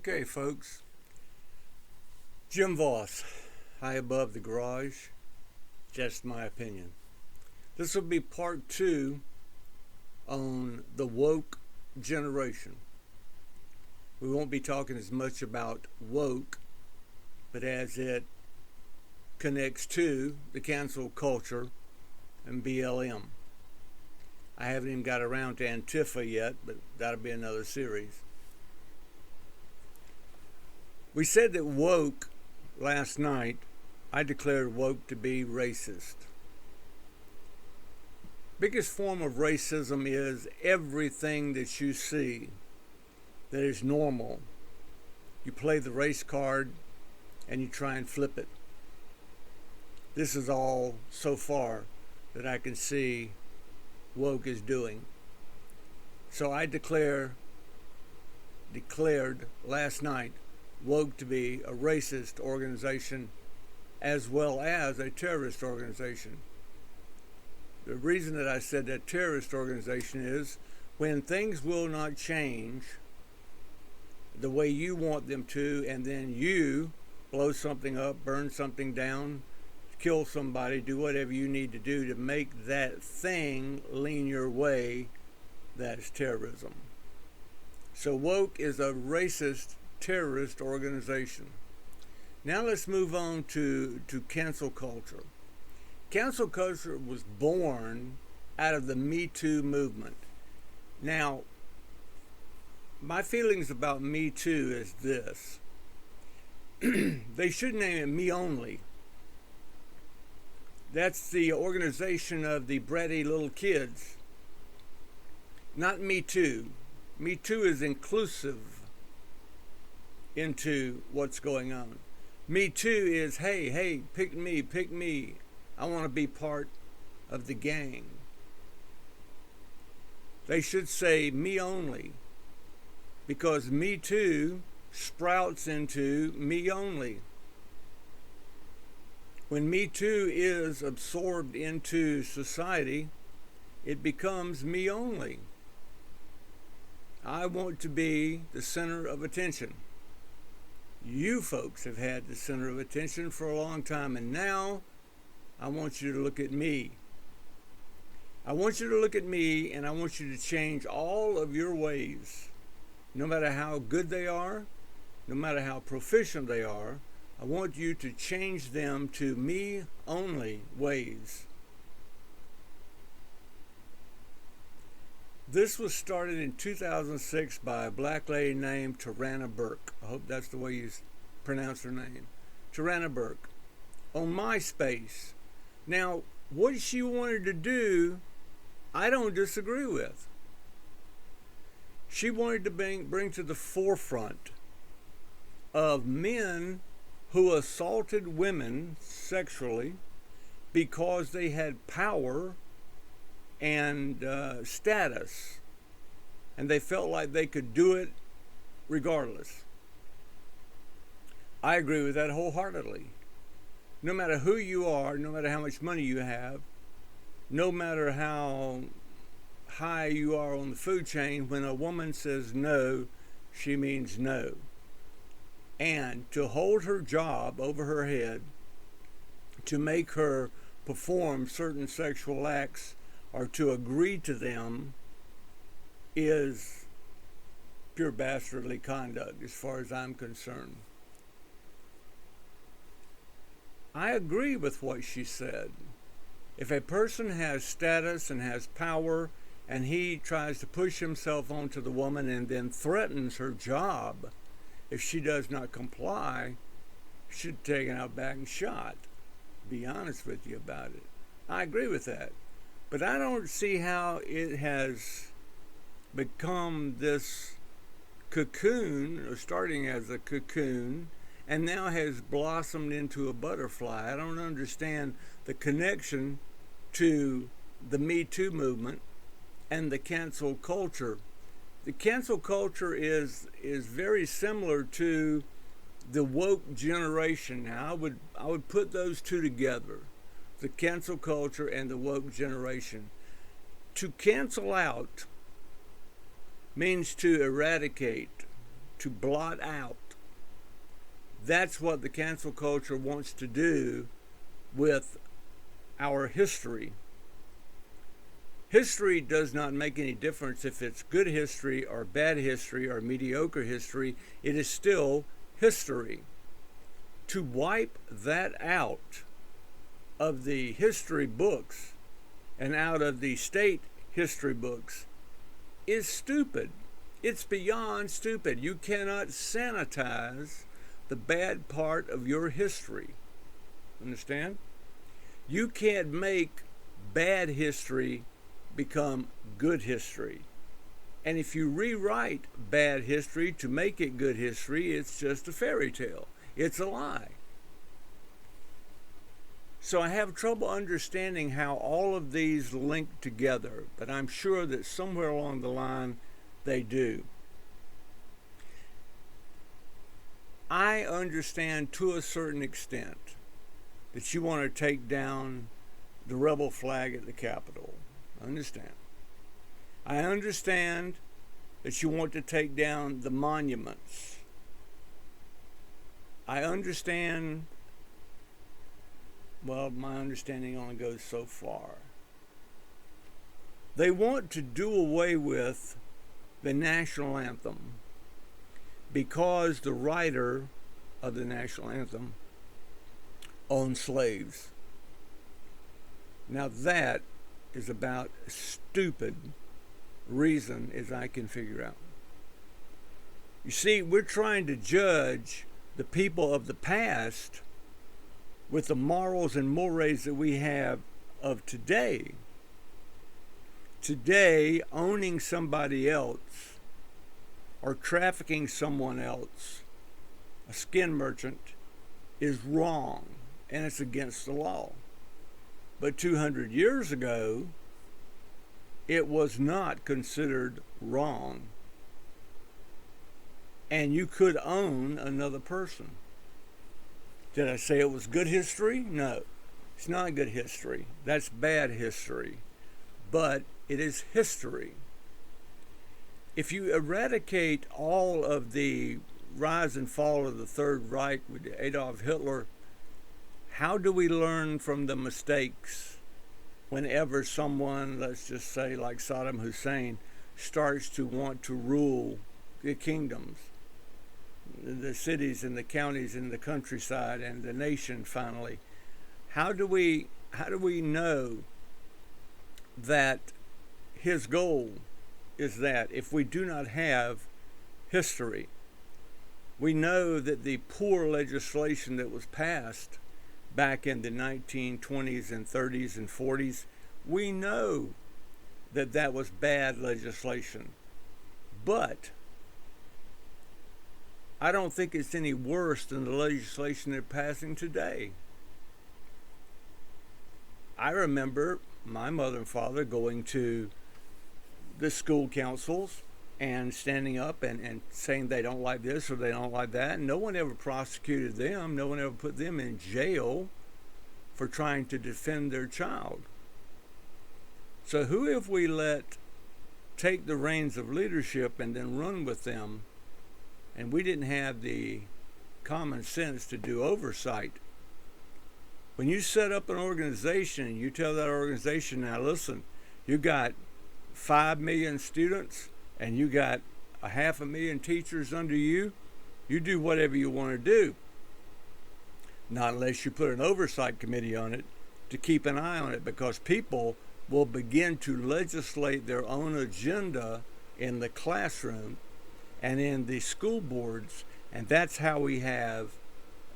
Okay, folks. Jim Voss, High Above the Garage. Just my opinion. This will be part 2 on the woke generation. We won't be talking as much about woke, but as it connects to the cancel culture and BLM. I haven't even got around to Antifa yet, but that'll be another series. We said that woke last night. I declared woke to be racist. Biggest form of racism is everything that you see that is normal. You play the race card and you try and flip it. This is all so far that I can see woke is doing. So I declared last night woke to be a racist organization as well as a terrorist organization. The reason that I said that terrorist organization is when things will not change the way you want them to, and then you blow something up, burn something down, kill somebody, do whatever you need to do to make that thing lean your way, that's terrorism. So woke is a racist terrorist organization. Now let's move on to cancel culture. Cancel culture was born out of the Me Too movement. Now, my feelings about Me Too is this. They should name it Me Only. That's the organization of the bratty little kids. Not Me Too. Me Too is inclusive into what's going on. Me Too is, hey, pick me. I want to be part of the gang. They should say Me Only, because Me Too sprouts into Me Only. When Me Too is absorbed into society, it becomes Me Only. I want to be the center of attention. You folks have had the center of attention for a long time, and now I want you to look at me. I want you to look at me, and I want you to change all of your ways. No matter how good they are, no matter how proficient they are, I want you to change them to me only ways. This was started in 2006 by a black lady named Tarana Burke. I hope that's the way you pronounce her name. Tarana Burke. On MySpace. Now, what she wanted to do, I don't disagree with. She wanted to bring to the forefront of men who assaulted women sexually because they had power and status, and they felt like they could do it regardless. I agree with that wholeheartedly. No matter who you are, no matter how much money you have, no matter how high you are on the food chain, when a woman says no, she means no. And to hold her job over her head, to make her perform certain sexual acts or to agree to them, is pure bastardly conduct as far as I'm concerned. I agree with what she said. If a person has status and has power and he tries to push himself onto the woman and then threatens her job if she does not comply, she should be taken out back and shot. Be honest with you about it. I agree with that. But I don't see how it has become this cocoon, or starting as a cocoon, and now has blossomed into a butterfly. I don't understand the connection to the Me Too movement and the cancel culture. The cancel culture is very similar to the woke generation. Now, I would put those two together. The cancel culture and the woke generation. To cancel out means to eradicate, to blot out. That's what the cancel culture wants to do with our history. History does not make any difference if it's good history or bad history or mediocre history. It is still history. To wipe that out of the history books and out of the state history books is stupid. It's beyond stupid. You cannot sanitize the bad part of your history. Understand? You can't make bad history become good history. And if you rewrite bad history to make it good history, it's just a fairy tale. It's a lie. So I have trouble understanding how all of these link together, but I'm sure that somewhere along the line they do. I understand to a certain extent that you want to take down the rebel flag at the Capitol. I understand. I understand that you want to take down the monuments. I understand, well, my understanding only goes so far. They want to do away with the national anthem because the writer of the national anthem owned slaves. Now that is about as stupid reason as I can figure out. You see, we're trying to judge the people of the past with the morals and mores that we have of today. Today, owning somebody else or trafficking someone else, a skin merchant, is wrong and it's against the law. But 200 years ago, it was not considered wrong. And you could own another person. Did I say it was good history? No, it's not good history. That's bad history. But it is history. If you eradicate all of the rise and fall of the Third Reich with Adolf Hitler, how do we learn from the mistakes whenever someone, let's just say like Saddam Hussein, starts to want to rule the kingdoms, the cities and the counties and the countryside and the nation finally? How do we know that his goal is that if we do not have history? We know that the poor legislation that was passed back in the 1920s and 30s and 40s, we know that that was bad legislation. But I don't think it's any worse than the legislation they're passing today. I remember my mother and father going to the school councils and standing up and saying they don't like this or they don't like that. And no one ever prosecuted them. No one ever put them in jail for trying to defend their child. So who have we let take the reins of leadership and then run with them, and we didn't have the common sense to do oversight? When you set up an organization and you tell that organization, now listen, you got 5 million students and you got 500,000 teachers under you, you do whatever you want to do. Not unless you put an oversight committee on it to keep an eye on it, because people will begin to legislate their own agenda in the classroom and in the school boards, and that's how we have,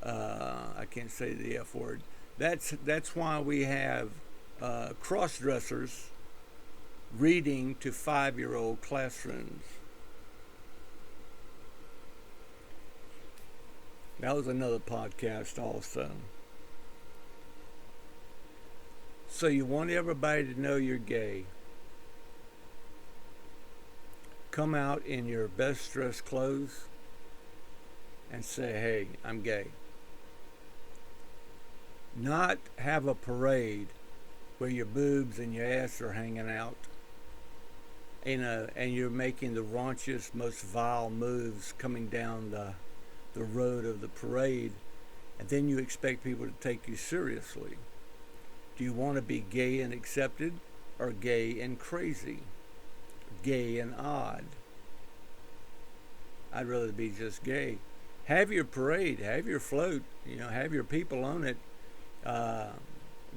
I can't say the F word, that's why we have cross-dressers reading to 5-year-old classrooms. That was another podcast also. So you want everybody to know you're gay. Come out in your best dressed clothes and say, hey, I'm gay. Not have a parade where your boobs and your ass are hanging out and you're making the raunchiest, most vile moves coming down the road of the parade, and then you expect people to take you seriously. Do you want to be gay and accepted, or gay and crazy? Gay and odd? I'd rather be just gay. Have your parade, have your float, have your people on it.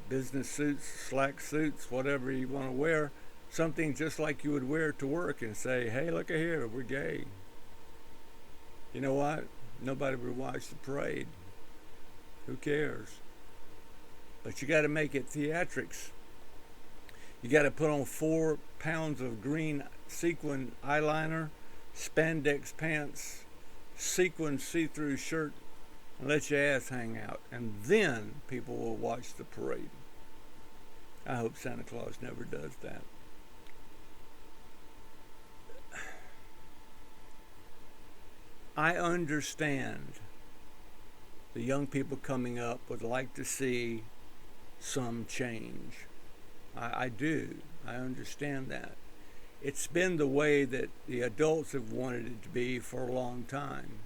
Business suits, slack suits, whatever you want to wear, something just like you would wear to work, and say, hey, look at here, we're gay. You know what? Nobody would watch the parade. Who cares? But you got to make it theatrics. You got to put on 4 pounds of green sequin eyeliner, spandex pants, sequin see-through shirt, and let your ass hang out. And then people will watch the parade. I hope Santa Claus never does that. I understand the young people coming up would like to see some change. I do. I understand that. It's been the way that the adults have wanted it to be for a long time.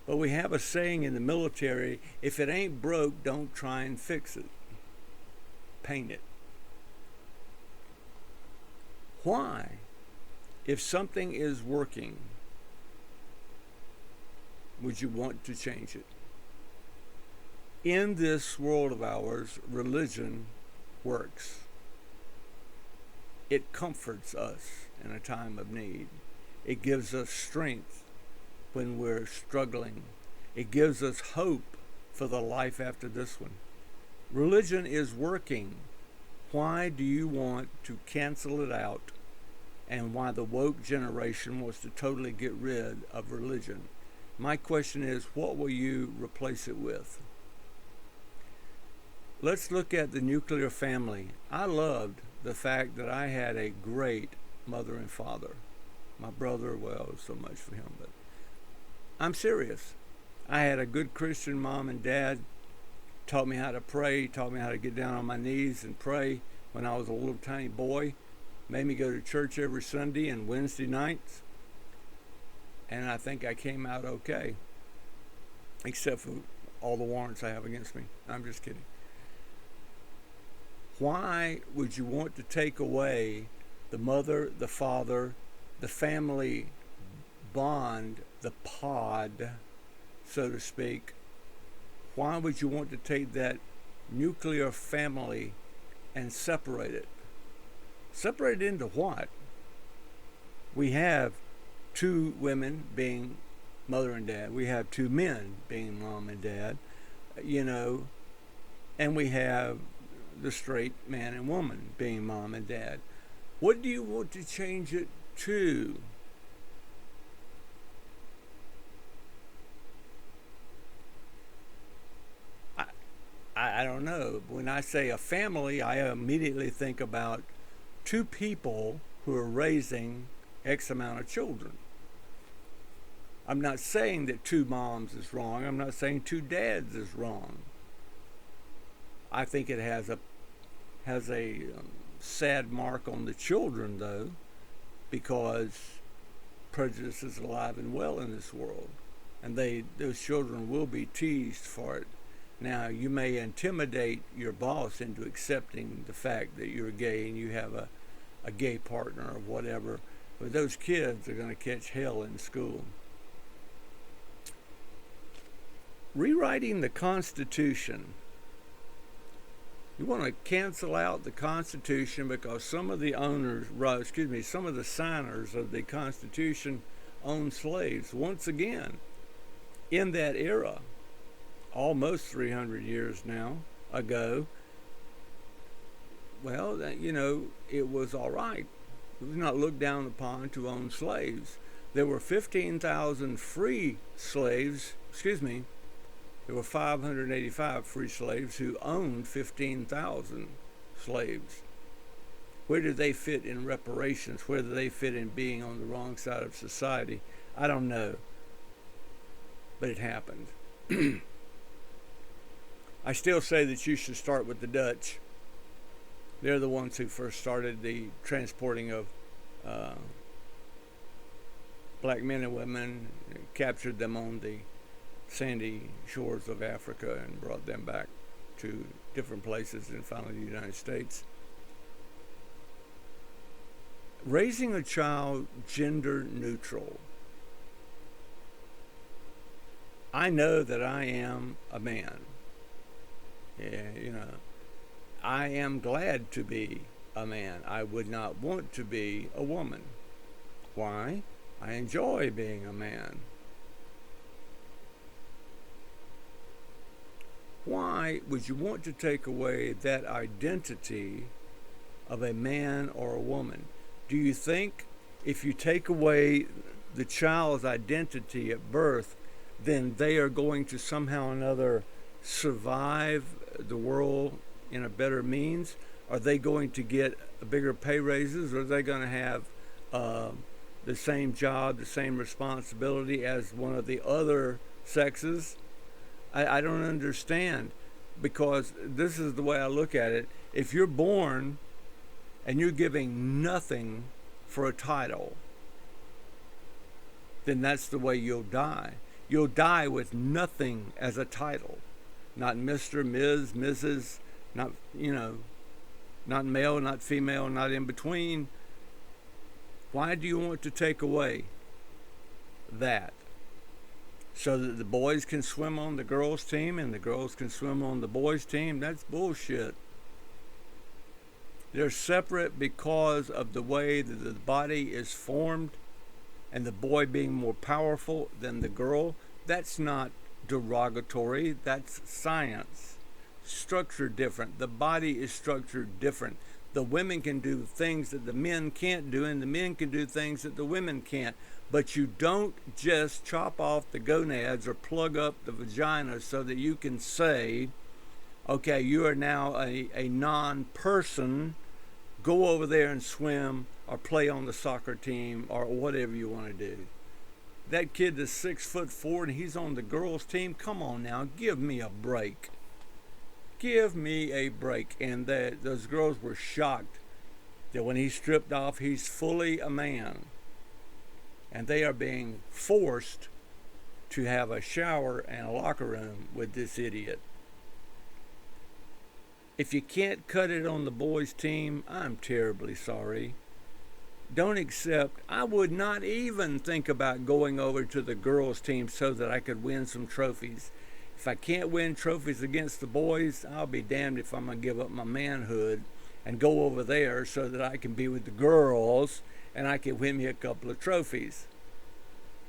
But we have a saying in the military, if it ain't broke, don't try and fix it. Paint it. Why? If something is working, would you want to change it? In this world of ours, religion works. It comforts us in a time of need. It gives us strength when we're struggling. It gives us hope for the life after this one. Religion is working. Why do you want to cancel it out? And why the woke generation wants to totally get rid of religion? My question is, what will you replace it with? Let's look at the nuclear family. I loved the fact that I had a great mother and father. My brother, well, so much for him, but I'm serious. I had a good Christian mom and dad, taught me how to pray, taught me how to get down on my knees and pray when I was a little tiny boy, made me go to church every Sunday and Wednesday nights, and I think I came out okay, except for all the warrants I have against me. I'm just kidding. Why would you want to take away the mother, the father, the family bond, the pod, so to speak? Why would you want to take that nuclear family and separate it? Separate it into what? We have 2 women being mother and dad. We have 2 men being mom and dad, and we have the straight man and woman being mom and dad. What do you want to change it to? I don't know. When I say a family, I immediately think about 2 people who are raising X amount of children. I'm not saying that 2 moms is wrong. I'm not saying 2 dads is wrong. I think it has a sad mark on the children, though, because prejudice is alive and well in this world, and those children will be teased for it. Now, you may intimidate your boss into accepting the fact that you're gay and you have a gay partner or whatever, but those kids are going to catch hell in school. Rewriting the Constitution. You want to cancel out the Constitution because some of the signers of the Constitution owned slaves. Once again, in that era, almost 300 years now ago, well, it was all right. It was not looked down upon to own slaves. There were 15,000 free slaves, there were 585 free slaves who owned 15,000 slaves. Where do they fit in reparations? Where do they fit in being on the wrong side of society? I don't know. But it happened. I still say that you should start with the Dutch. They're the ones who first started the transporting of uh, black men and women, captured them on the sandy shores of Africa and brought them back to different places and finally the United States. Raising a child gender neutral. I know that I am a man. Yeah, I am glad to be a man. I would not want to be a woman. Why? I enjoy being a man. Why would you want to take away that identity of a man or a woman? Do you think if you take away the child's identity at birth, then they are going to somehow or another survive the world in a better means? Are they going to get bigger pay raises? Or are they going to have the same job, the same responsibility as one of the other sexes? I don't understand, because this is the way I look at it. If you're born and you're giving nothing for a title, then that's the way you'll die. You'll die with nothing as a title. Not Mr., Ms., Mrs., not, not male, not female, not in between. Why do you want to take away that? So that the boys can swim on the girls' team and the girls can swim on the boys' team? That's bullshit. They're separate because of the way that the body is formed, and the boy being more powerful than the girl. That's not derogatory. That's science. Structure different. The body is structured different. The women can do things that the men can't do, and the men can do things that the women can't. But you don't just chop off the gonads or plug up the vagina so that you can say, okay, you are now a non-person. Go over there and swim or play on the soccer team or whatever you want to do. That kid is 6'4" and he's on the girls' team. Come on now, give me a break. Give me a break. And those girls were shocked that when he stripped off, he's fully a man. And they are being forced to have a shower and a locker room with this idiot. If you can't cut it on the boys' team, I'm terribly sorry. Don't accept. I would not even think about going over to the girls' team so that I could win some trophies. If I can't win trophies against the boys, I'll be damned if I'm going to give up my manhood and go over there so that I can be with the girls and I can win me a couple of trophies.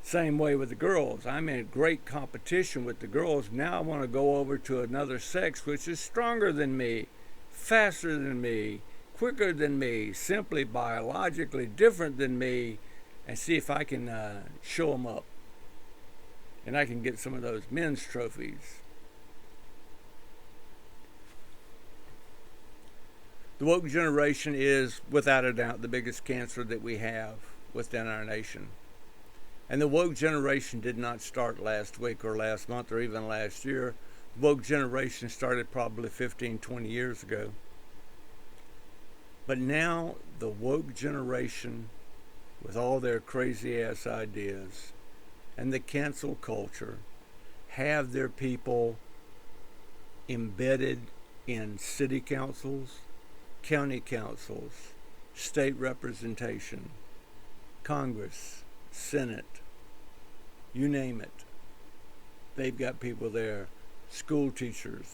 Same way with the girls. I'm in great competition with the girls. Now I want to go over to another sex which is stronger than me, faster than me, quicker than me, simply biologically different than me, and see if I can show them up. And I can get some of those men's trophies. The woke generation is, without a doubt, the biggest cancer that we have within our nation. And the woke generation did not start last week or last month or even last year. The woke generation started probably 15, 20 years ago. But now the woke generation, with all their crazy ass ideas and the cancel culture, have their people embedded in city councils, county councils, state representation, Congress, Senate, you name it. They've got people there, school teachers,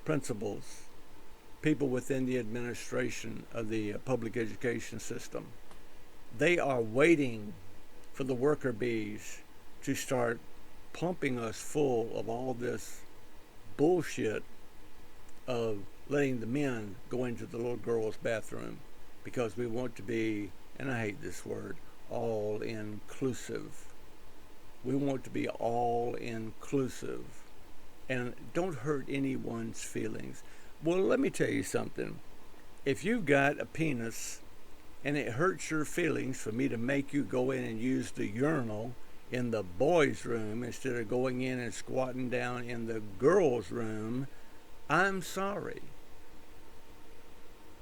principals, people within the administration of the public education system. They are waiting for the worker bees to start pumping us full of all this bullshit of letting the men go into the little girl's bathroom because we want to be, and I hate this word, all inclusive. We want to be all inclusive and don't hurt anyone's feelings. Well, let me tell you something. If you've got a penis and it hurts your feelings for me to make you go in and use the urinal in the boys' room instead of going in and squatting down in the girls' room, I'm sorry.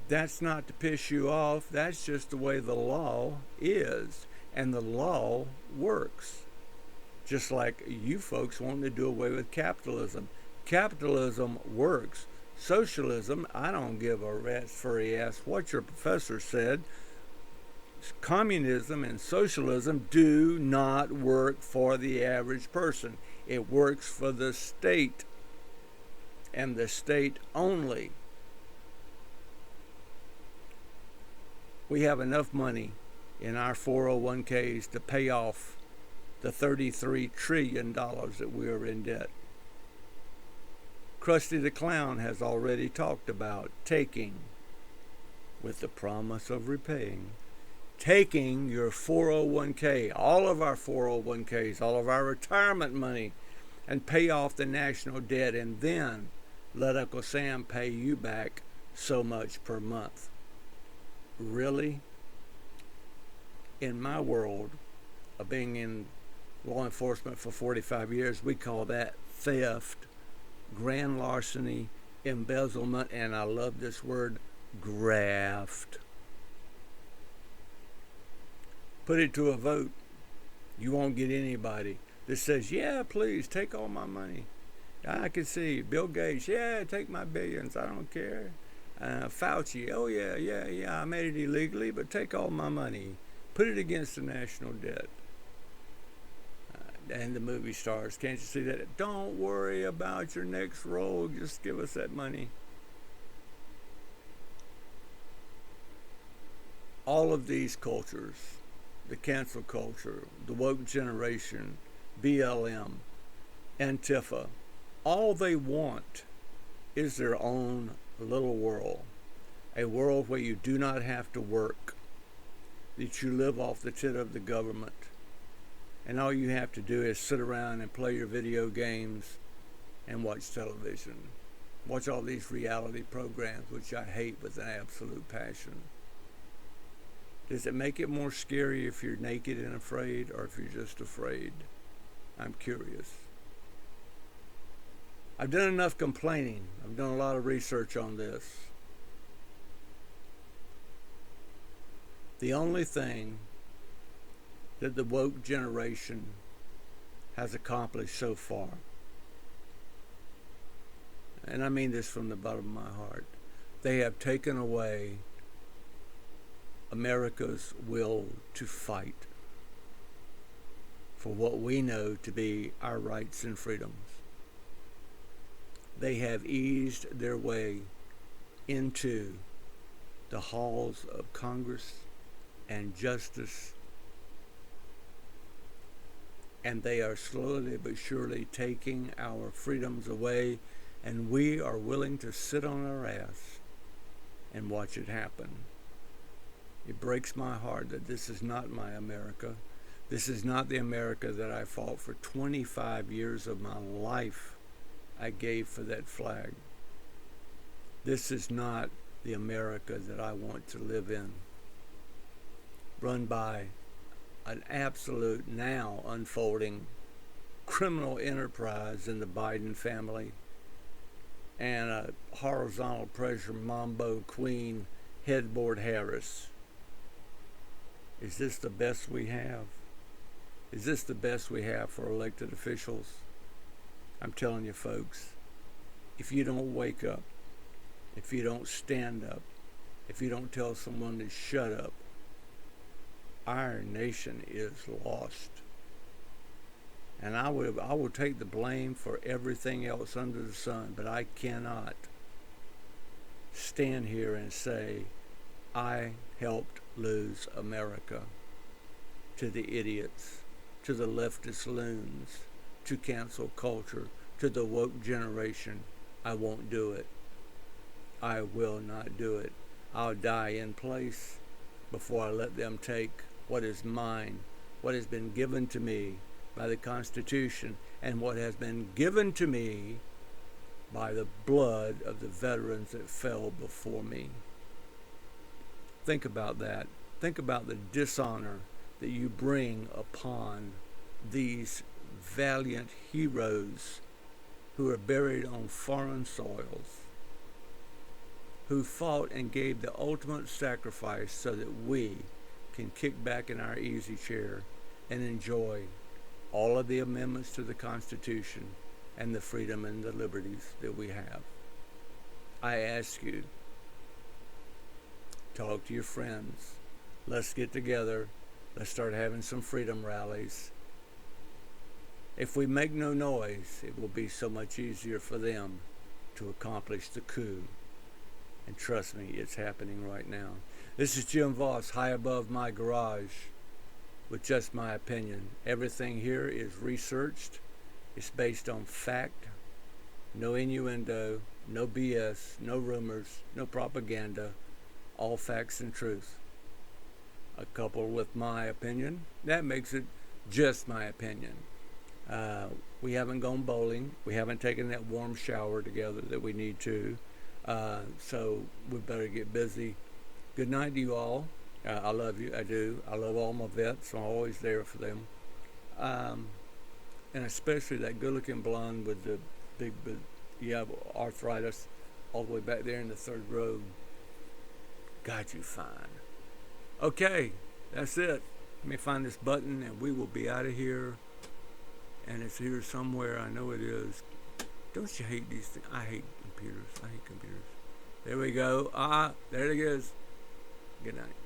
That's not to piss you off. That's just the way the law is. And the law works. Just like you folks want to do away with capitalism. Capitalism works. Socialism, I don't give a rat's furry ass what your professor said. Communism and socialism do not work for the average person. It works for the state, and the state only. We have enough money in our 401ks to pay off the $33 trillion that we are in debt. Krusty the Clown has already talked about taking, with the promise of repaying, taking your 401k, all of our 401ks, all of our retirement money, and pay off the national debt, and then let Uncle Sam pay you back so much per month. Really? In my world of being in law enforcement for 45 years, we call that theft, grand larceny, embezzlement, and I love this word, graft. Put it to a vote. You won't get anybody that says, yeah, please, take all my money. I can see Bill Gates, yeah, take my billions, I don't care. Fauci, oh yeah, I made it illegally, but take all my money. Put it against the national debt. And the movie stars, can't you see that? Don't worry about your next role, just give us that money. All of these cultures, the cancel culture, the woke generation, BLM, Antifa, all they want is their own little world. A world where you do not have to work, that you live off the tit of the government, and all you have to do is sit around and play your video games and watch television. Watch all these reality programs, which I hate with an absolute passion. Does it make it more scary if you're naked and afraid, or if you're just afraid? I'm curious. I've done enough complaining. I've done a lot of research on this. The only thing that the woke generation has accomplished so far, and I mean this from the bottom of my heart, they have taken away America's will to fight for what we know to be our rights and freedoms. They have eased their way into the halls of Congress and justice, and they are slowly but surely taking our freedoms away, and we are willing to sit on our ass and watch it happen. It breaks my heart that this is not my America. This is not the America that I fought for 25 years of my life. I gave for that flag. This is not the America that I want to live in, run by an absolute, now unfolding criminal enterprise in the Biden family and a horizontal pressure mambo queen, headboard Harris. Is this the best we have? Is this the best we have for elected officials? I'm telling you, folks, if you don't wake up, if you don't stand up, if you don't tell someone to shut up, our nation is lost. And I will take the blame for everything else under the sun, but I cannot stand here and say I helped lose America to the idiots, to the leftist loons, to cancel culture, to the woke generation. I won't do it. I will not do it. I'll die in place before I let them take what is mine, what has been given to me by the Constitution, and what has been given to me by the blood of the veterans that fell before me. Think about that. Think about the dishonor that you bring upon these valiant heroes who are buried on foreign soils. who fought and gave the ultimate sacrifice so that we can kick back in our easy chair and enjoy all of the amendments to the Constitution and the freedom and the liberties that we have. I ask you, talk to your friends. Let's get together. Let's start having some freedom rallies. If we make no noise, it will be so much easier for them to accomplish the coup. And trust me, it's happening right now. This is Jim Voss, high above my garage, with just my opinion. Everything here is researched. It's based on fact, no innuendo, no BS, no rumors, no propaganda, all facts and truth. Coupled with my opinion, that makes it just my opinion. We haven't gone bowling. We haven't taken that warm shower together that we need to. So we better get busy. Good night to you all. I love you. I do. I love all my vets. I'm always there for them. And especially that good-looking blonde with the big, arthritis all the way back there in the third row. God, you fine. Okay, that's it. Let me find this button and we will be out of here. And it's here somewhere. I know it is. Don't you hate these things? I hate computers. There we go. There it is. Good night.